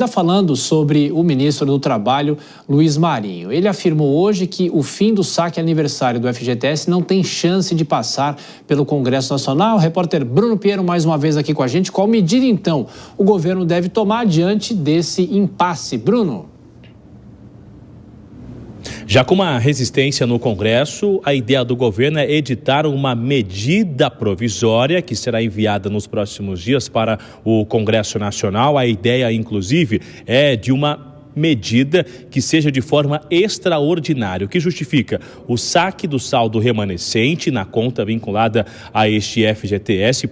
Está falando sobre o ministro do Trabalho, Luiz Marinho. Ele afirmou hoje que o fim do saque aniversário do FGTS não tem chance de passar pelo Congresso Nacional. O repórter Bruno Pinheiro, mais uma vez aqui com a gente. Qual medida, então, o governo deve tomar diante desse impasse? Bruno? Já com uma resistência no Congresso, a ideia do governo é editar uma medida provisória que será enviada nos próximos dias para o Congresso Nacional. A ideia, inclusive, é de uma medida que seja de forma extraordinária, o que justifica o saque do saldo remanescente na conta vinculada a este FGTS,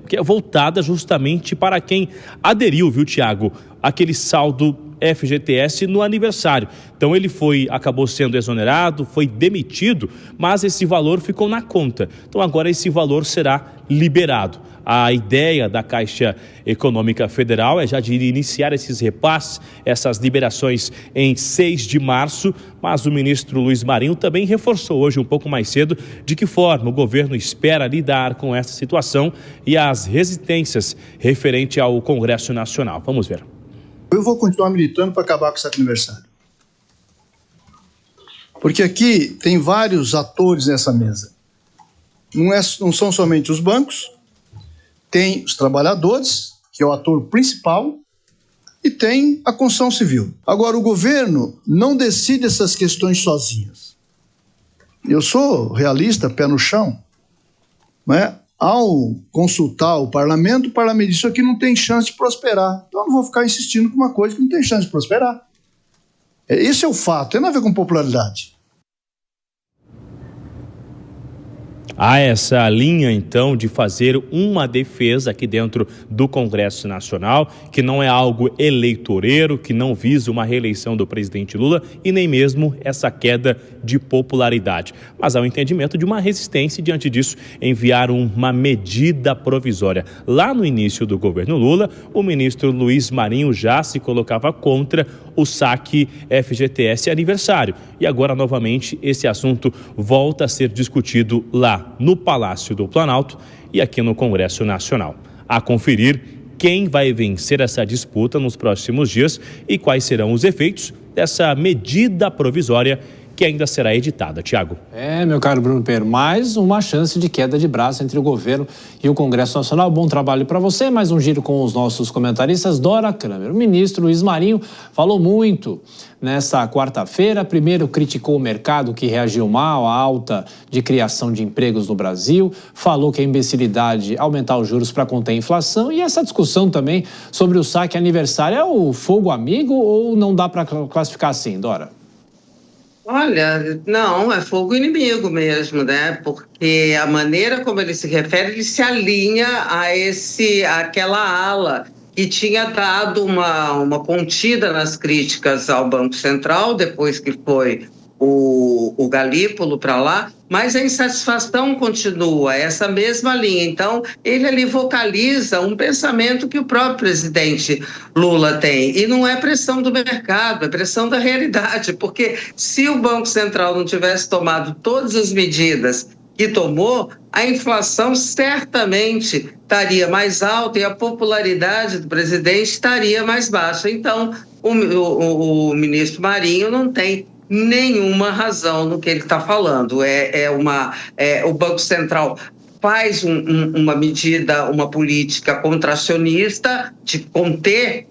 que é voltada justamente para quem aderiu, viu, Tiago, aquele saldo FGTS no aniversário. Então ele acabou sendo exonerado, foi demitido, mas esse valor ficou na conta. Então agora esse valor será liberado. A ideia da Caixa Econômica Federal é já de iniciar esses repasses, essas liberações em 6 de março, mas o ministro Luiz Marinho também reforçou hoje, um pouco mais cedo, de que forma o governo espera lidar com essa situação e as resistências referente ao Congresso Nacional. Vamos ver. Eu vou continuar militando para acabar com esse aniversário. Porque aqui tem vários atores nessa mesa. Não são somente os bancos, tem os trabalhadores, que é o ator principal, e tem a construção civil. Agora, o governo não decide essas questões sozinhas. Eu sou realista, pé no chão, né? Ao consultar o parlamento disse: isso aqui não tem chance de prosperar. Então eu não vou ficar insistindo com uma coisa que não tem chance de prosperar. Esse é o fato, tem nada a ver com popularidade. Há essa linha, então, de fazer uma defesa aqui dentro do Congresso Nacional, que não é algo eleitoreiro, que não visa uma reeleição do presidente Lula e nem mesmo essa queda de popularidade. Mas há o entendimento de uma resistência e, diante disso, enviar uma medida provisória. Lá no início do governo Lula, o ministro Luiz Marinho já se colocava contra o saque FGTS aniversário. E agora, novamente, esse assunto volta a ser discutido lá no Palácio do Planalto e aqui no Congresso Nacional. A conferir quem vai vencer essa disputa nos próximos dias e quais serão os efeitos dessa medida provisória que ainda será editada. Tiago. Meu caro Bruno Pinheiro, mais uma chance de queda de braço entre o governo e o Congresso Nacional. Bom trabalho para você. Mais um giro com os nossos comentaristas. Dora Kramer. O ministro Luiz Marinho falou muito nessa quarta-feira. Primeiro criticou o mercado, que reagiu mal à alta de criação de empregos no Brasil. Falou que é imbecilidade aumentar os juros para conter a inflação. E essa discussão também sobre o saque aniversário. É o fogo amigo ou não dá para classificar assim, Dora? Olha, não, é fogo inimigo mesmo, né? Porque a maneira como ele se refere, ele se alinha àquela ala que tinha dado uma contida nas críticas ao Banco Central, depois que foi o Galípolo para lá, mas a insatisfação continua, essa mesma linha. Então, ele ali vocaliza um pensamento que o próprio presidente Lula tem. E não é pressão do mercado, é pressão da realidade, porque se o Banco Central não tivesse tomado todas as medidas que tomou, a inflação certamente estaria mais alta e a popularidade do presidente estaria mais baixa. Então, o ministro Marinho não tem nenhuma razão no que ele está falando. O Banco Central faz uma medida, uma política contracionista de conter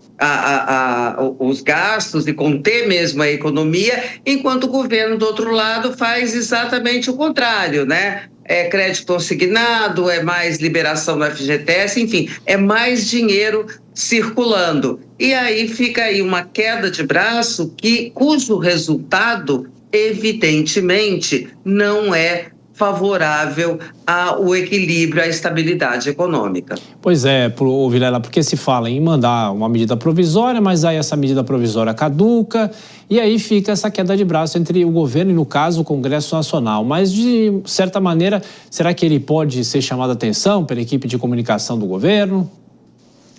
os gastos e conter mesmo a economia, enquanto o governo, do outro lado, faz exatamente o contrário, né? É crédito consignado, é mais liberação do FGTS, enfim, é mais dinheiro circulando. E aí fica aí uma queda de braço cujo resultado, evidentemente, não é favorável ao equilíbrio, à estabilidade econômica. Pois é, Vilela, porque se fala em mandar uma medida provisória, mas aí essa medida provisória caduca, e aí fica essa queda de braço entre o governo e, no caso, o Congresso Nacional. Mas, de certa maneira, será que ele pode ser chamado a atenção pela equipe de comunicação do governo?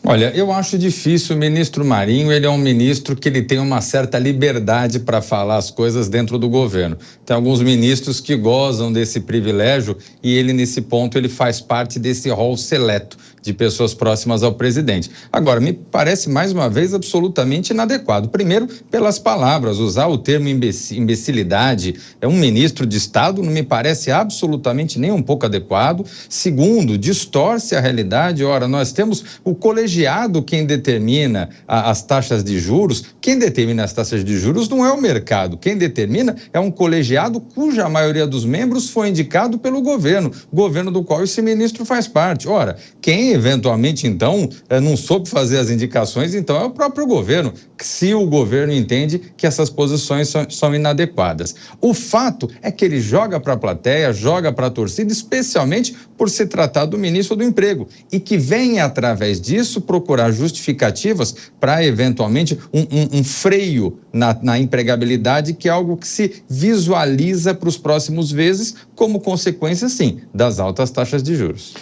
Olha, eu acho difícil. O ministro Marinho, ele é um ministro que ele tem uma certa liberdade para falar as coisas dentro do governo. Tem alguns ministros que gozam desse privilégio e ele, nesse ponto, ele faz parte desse rol seleto de pessoas próximas ao presidente. Agora, me parece, mais uma vez, absolutamente inadequado. Primeiro, pelas palavras, usar o termo imbecilidade, é um ministro de Estado, não me parece absolutamente nem um pouco adequado. Segundo, distorce a realidade. Ora, nós temos o colegiado quem determina as taxas de juros. Quem determina as taxas de juros não é o mercado. Quem determina é um colegiado cuja maioria dos membros foi indicado pelo governo do qual esse ministro faz parte. Ora, quem eventualmente, então, não soube fazer as indicações, então é o próprio governo, se o governo entende que essas posições são inadequadas. O fato é que ele joga para a plateia, joga para a torcida, especialmente por se tratar do ministro do Emprego, e que vem, através disso, procurar justificativas para, eventualmente, um freio na empregabilidade, que é algo que se visualiza para os próximos meses como consequência, sim, das altas taxas de juros.